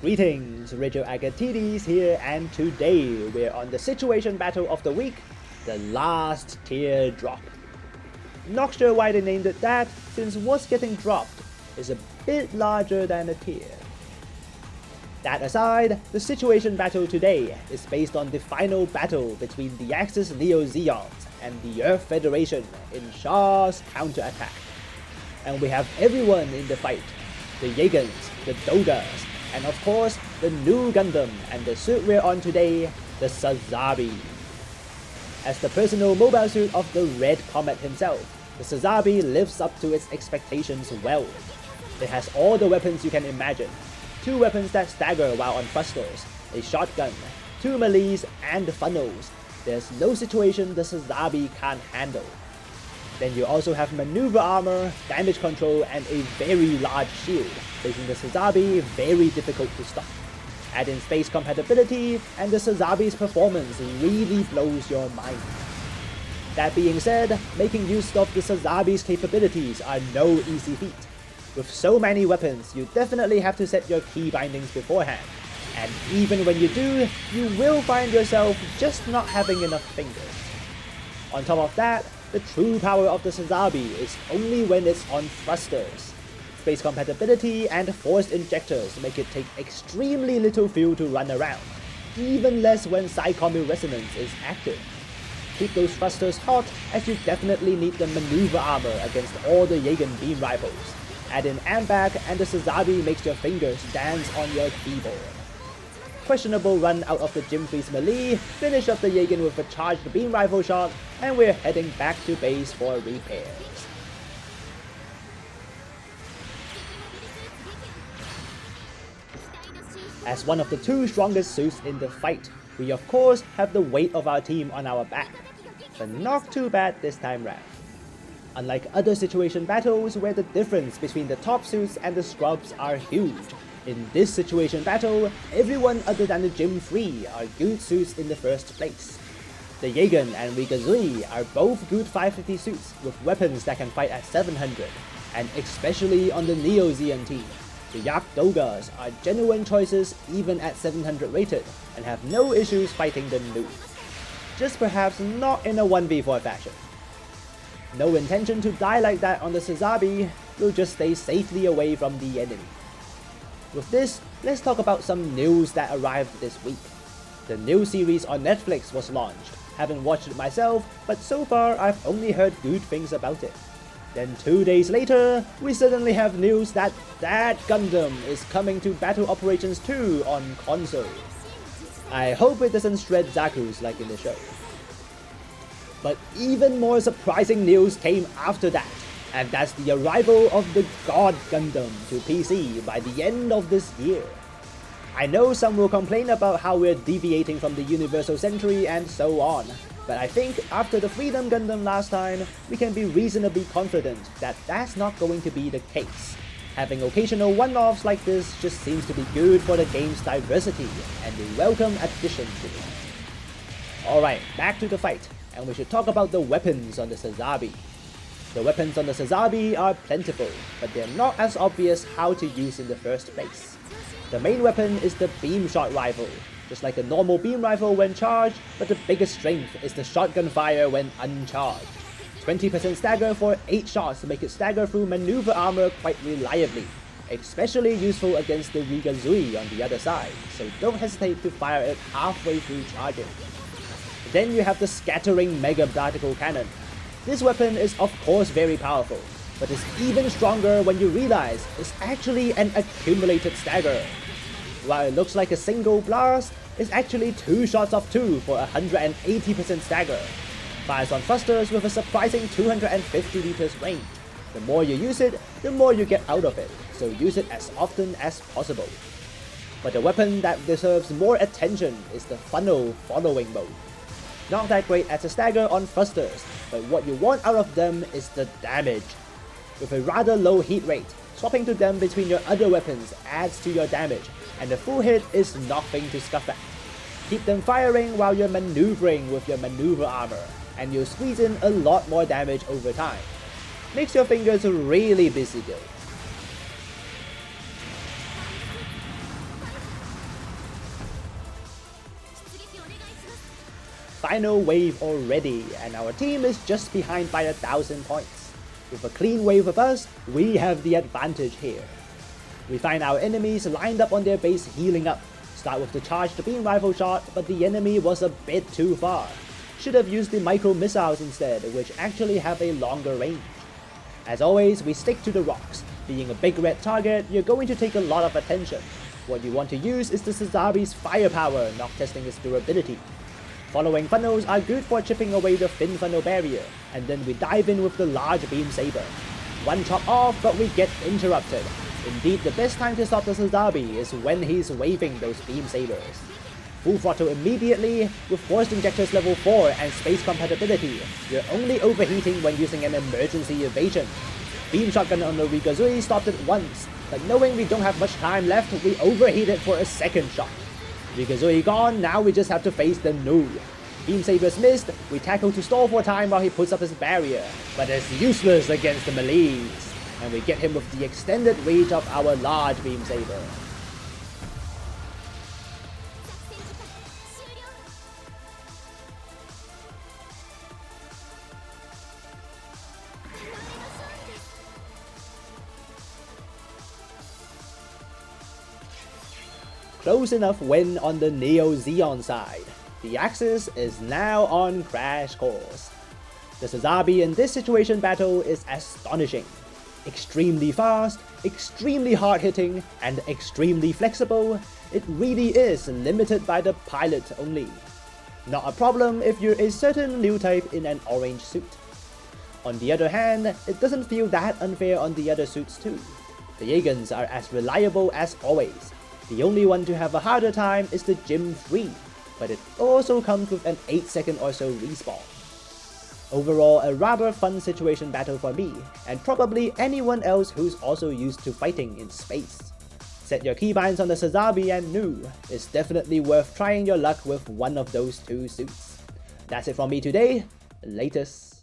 Greetings, Rigil Agateiades here, and today we're on the situation battle of the week, the last tier drop. Not sure why they named it that, since what's getting dropped is a bit larger than a tier. That aside, the situation battle today is based on the final battle between the Axis Neo Zeons and the Earth Federation in Char's counterattack. And we have everyone in the fight, the Yagans, the Dogas, and of course, the new Gundam and the suit we're on today, the Sazabi. As the personal mobile suit of the Red Comet himself, the Sazabi lives up to its expectations well. It has all the weapons you can imagine, 2 weapons that stagger while on thrusters, a shotgun, 2 melees, and funnels. There's no situation the Sazabi can't handle. Then you also have maneuver armor, damage control, and a very large shield, making the Sazabi very difficult to stop. Add in space compatibility, and the Sazabi's performance really blows your mind. That being said, making use of the Sazabi's capabilities are no easy feat. With so many weapons, you definitely have to set your key bindings beforehand, and even when you do, you will find yourself just not having enough fingers. On top of that, the true power of the Sazabi is only when it's on thrusters. Space compatibility and forced injectors make it take extremely little fuel to run around, even less when Psychomu Resonance is active. Keep those thrusters hot, as you definitely need the maneuver armor against all the Yagan beam rifles. Add in AMBAC and the Sazabi makes your fingers dance on your keyboard. Questionable run out of the Gym Freeze melee, finish up the Yagan with a charged beam rifle shot, and we're heading back to base for repairs. As one of the 2 strongest suits in the fight, we of course have the weight of our team on our back, but not too bad this time round. Unlike other situation battles where the difference between the top suits and the scrubs are huge, in this situation battle, everyone other than the Gym 3 are good suits in the first place. The Yagan and Rigil are both good 550 suits with weapons that can fight at 700, and especially on the Neo Zeon team, the Yak Dogas are genuine choices even at 700 rated, and have no issues fighting the Nu. Just perhaps not in a 1v4 fashion. No intention to die like that on the Sazabi, we'll just stay safely away from the enemy. With this, let's talk about some news that arrived this week. The new series on Netflix was launched. Haven't watched it myself, but so far I've only heard good things about it. Then 2 days later, we suddenly have news that Gundam is coming to Battle Operations 2 on console. I hope it doesn't shred Zaku's like in the show. But even more surprising news came after that, and that's the arrival of the God Gundam to PC by the end of this year. I know some will complain about how we're deviating from the Universal Century and so on, but I think after the Freedom Gundam last time, we can be reasonably confident that that's not going to be the case. Having occasional one-offs like this just seems to be good for the game's diversity, and a welcome addition to it. Alright, back to the fight, and we should talk about the weapons on the Sazabi. The weapons on the Sazabi are plentiful, but they're not as obvious how to use in the first place. The main weapon is the beam shot rifle, just like a normal beam rifle when charged, but the biggest strength is the shotgun fire when uncharged. 20% stagger for 8 shots to make it stagger through maneuver armor quite reliably, especially useful against the Rigil on the other side, so don't hesitate to fire it halfway through charging. Then you have the scattering mega particle cannon. This weapon is of course very powerful, but is even stronger when you realize it's actually an accumulated stagger. While it looks like a single blast, it's actually 2 shots of 2 for 180% stagger. Fires on thrusters with a surprising 250 meters range. The more you use it, the more you get out of it, so use it as often as possible. But the weapon that deserves more attention is the funnel following mode. Not that great as a stagger on thrusters, but what you want out of them is the damage. With a rather low hit rate, swapping to them between your other weapons adds to your damage, and the full hit is nothing to scoff at. Keep them firing while you're maneuvering with your maneuver armor, and you'll squeeze in a lot more damage over time. Makes your fingers really busy though. final wave already, and our team is just behind by 1,000 points. With a clean wave of us, we have the advantage here. We find our enemies lined up on their base healing up. Start with the charged beam rifle shot, but the enemy was a bit too far. Should have used the micro missiles instead, which actually have a longer range. As always, we stick to the rocks. Being a big red target, you're going to take a lot of attention. What you want to use is the Sazabi's firepower, not testing its durability. Following funnels are good for chipping away the thin funnel barrier, and then we dive in with the large beam saber. One chop off, but we get interrupted. Indeed, the best time to stop the Sazabi is when he's waving those beam sabers. Full throttle immediately, with forced injectors level 4 and space compatibility, you're only overheating when using an emergency evasion. Beam shotgun on the Rigil stopped it once, but knowing we don't have much time left, we overheated for a second shot. Rigil gone, now we just have to face the Nu. Beam sabers missed, we tackle to stall for time while he puts up his barrier, but it's useless against the melees. And we get him with the extended reach of our large beam saber. Close enough win on the Neo Zeon side. The Axis is now on crash course. The Sazabi in this situation battle is astonishing. Extremely fast, extremely hard-hitting, and extremely flexible, it really is limited by the pilot only. Not a problem if you're a certain new type in an orange suit. On the other hand, it doesn't feel that unfair on the other suits too. The Jägers are as reliable as always. The only one to have a harder time is the Gym 3, but it also comes with an 8-second or so respawn. Overall, a rather fun situation battle for me, and probably anyone else who's also used to fighting in space. Set your keybinds on the Sazabi and Nu. It's definitely worth trying your luck with one of those two suits. That's it from me today. Latest.